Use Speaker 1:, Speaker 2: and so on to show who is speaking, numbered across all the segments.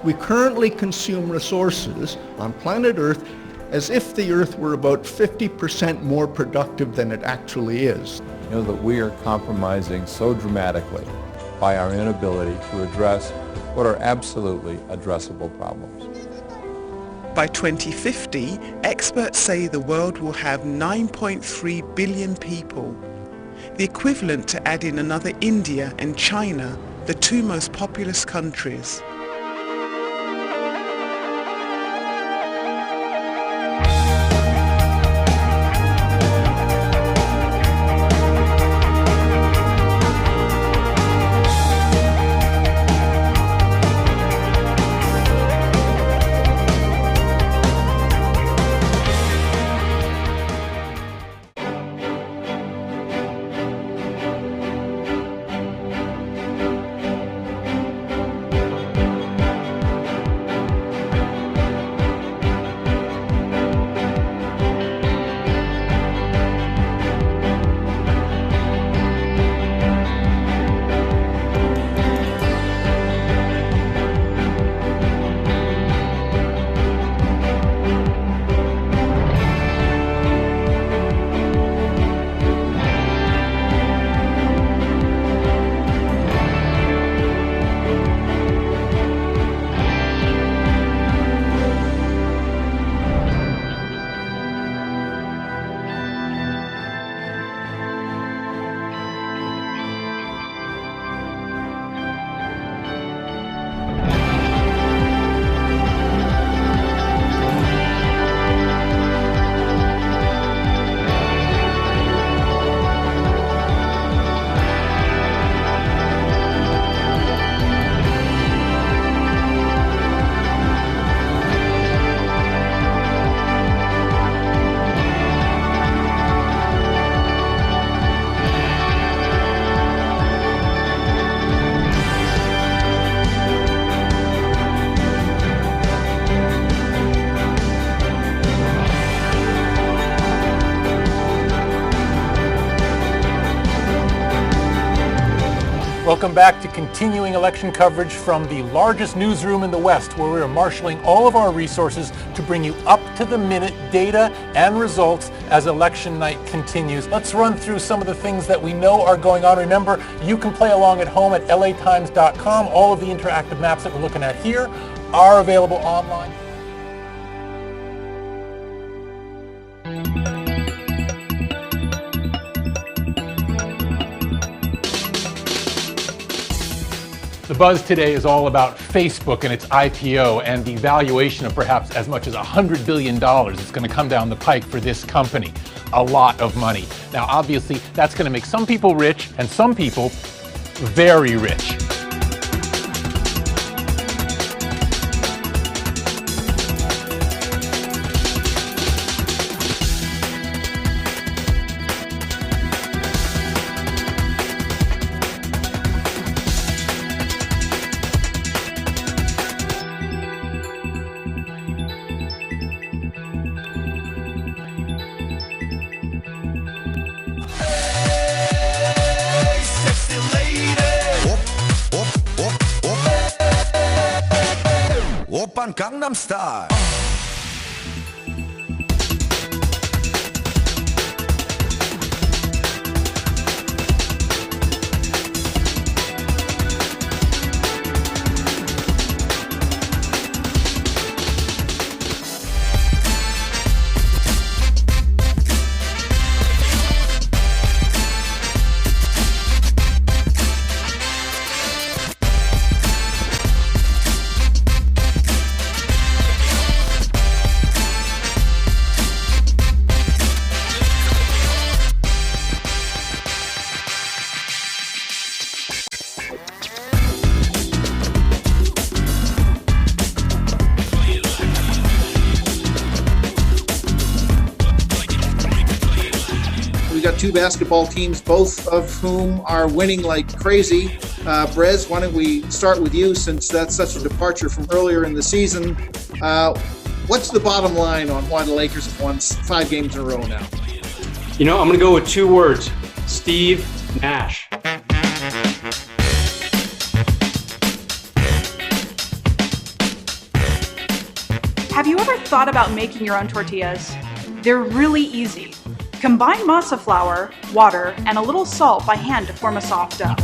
Speaker 1: We currently consume resources on planet Earth as if the Earth were about 50% more productive than it actually is.
Speaker 2: You know that we are compromising so dramatically by our inability to address what are absolutely addressable problems.
Speaker 3: By 2050, experts say the world will have 9.3 billion people, the equivalent to adding another India and China, the two most populous countries.
Speaker 4: Welcome back to continuing election coverage from the largest newsroom in the West, where we are marshaling all of our resources to bring you up-to-the-minute data and results as election night continues. Let's run through some of the things that we know are going on. Remember, you can play along at home at latimes.com. All of the interactive maps that we're looking at here are available online. The buzz today is all about Facebook and its IPO and the valuation of perhaps as much as $100 billion that's going to come down the pike for this company. A lot of money. Now, obviously, that's going to make some people rich and some people very rich.
Speaker 5: Gangnam Style.
Speaker 6: We got two basketball teams, both of whom are winning like crazy. Brez, why don't we start with you, since that's such a departure from earlier in the season. What's the bottom line on why the Lakers have won 5 games in a row now?
Speaker 7: You know, I'm going to go with 2 words. Steve Nash.
Speaker 5: ever thought about making your own tortillas? They're really easy. Combine masa flour, water, and a little salt by hand to form a soft dough.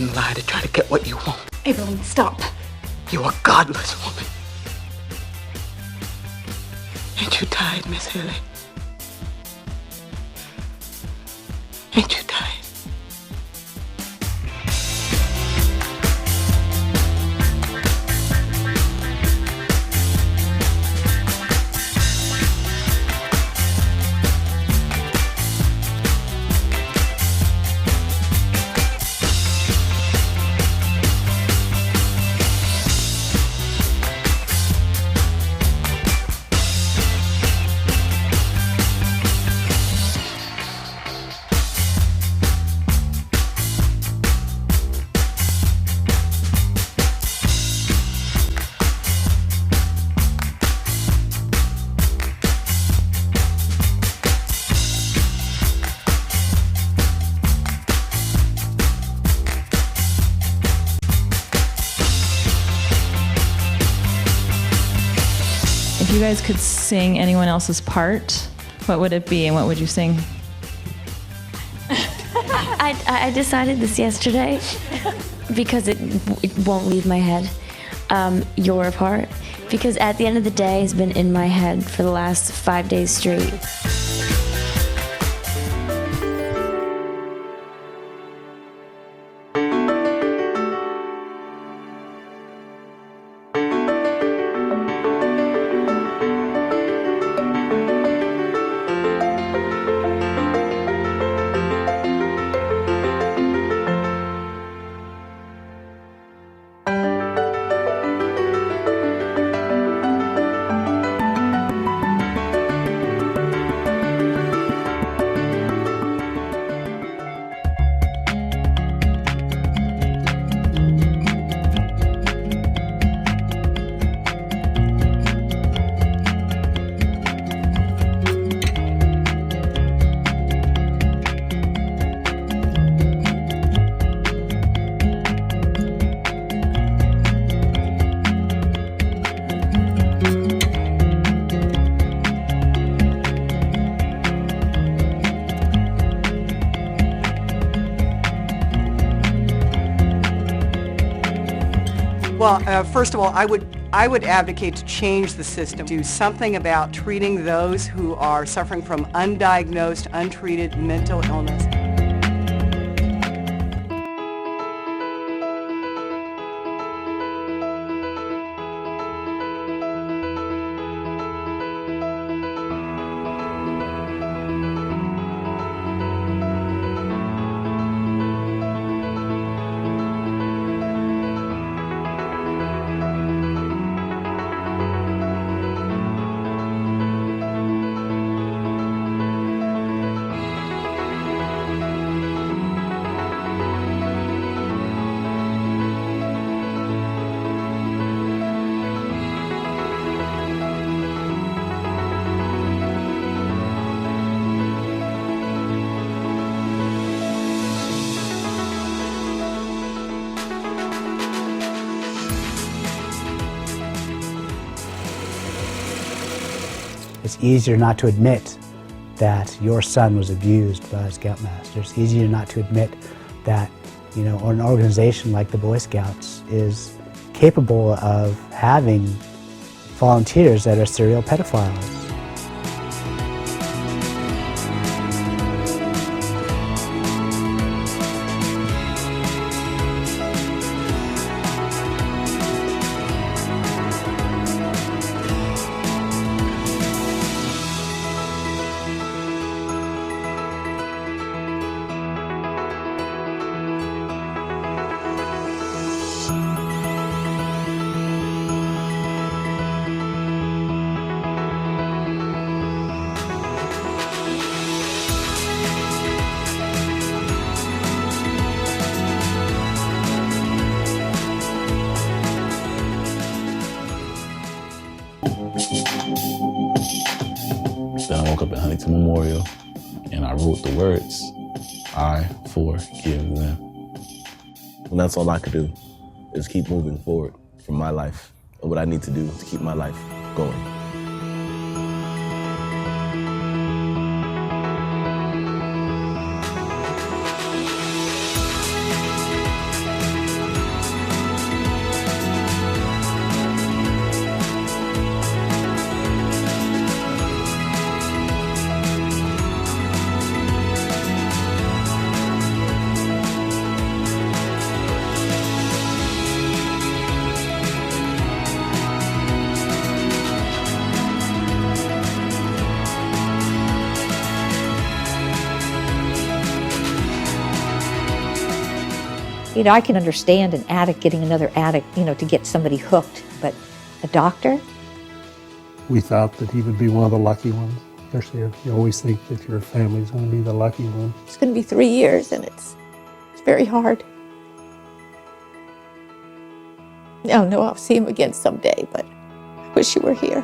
Speaker 8: and lie to try to get what you want.
Speaker 5: Evelyn, stop.
Speaker 8: You're a godless woman. Ain't you tired, Miss Haley? Ain't you tired?
Speaker 9: If you guys could sing anyone else's part, what would it be and what would you sing?
Speaker 10: I decided this yesterday because it won't leave my head. Your part. Because at the end of the day, it's been in my head for the last 5 days straight.
Speaker 11: Well, first of all, I would advocate to change the system, do something about treating those who are suffering from undiagnosed, untreated mental illness.
Speaker 12: It's easier not to admit that your son was abused by a Scoutmaster. It's easier not to admit that, you know, an organization like the Boy Scouts is capable of having volunteers that are serial pedophiles.
Speaker 13: Then I woke up at Huntington Memorial and I wrote the words, I forgive them. And that's all I could do, is keep moving forward from my life and what I need to do to keep my life going.
Speaker 14: You know, I can understand an addict getting another addict, you know, to get somebody hooked, but a doctor?
Speaker 15: We thought that he would be one of the lucky ones. Especially if you always think that your family's going to be the lucky one.
Speaker 16: It's going to be 3 years, and it's very hard. I don't know, I'll see him again someday, but I wish you were here.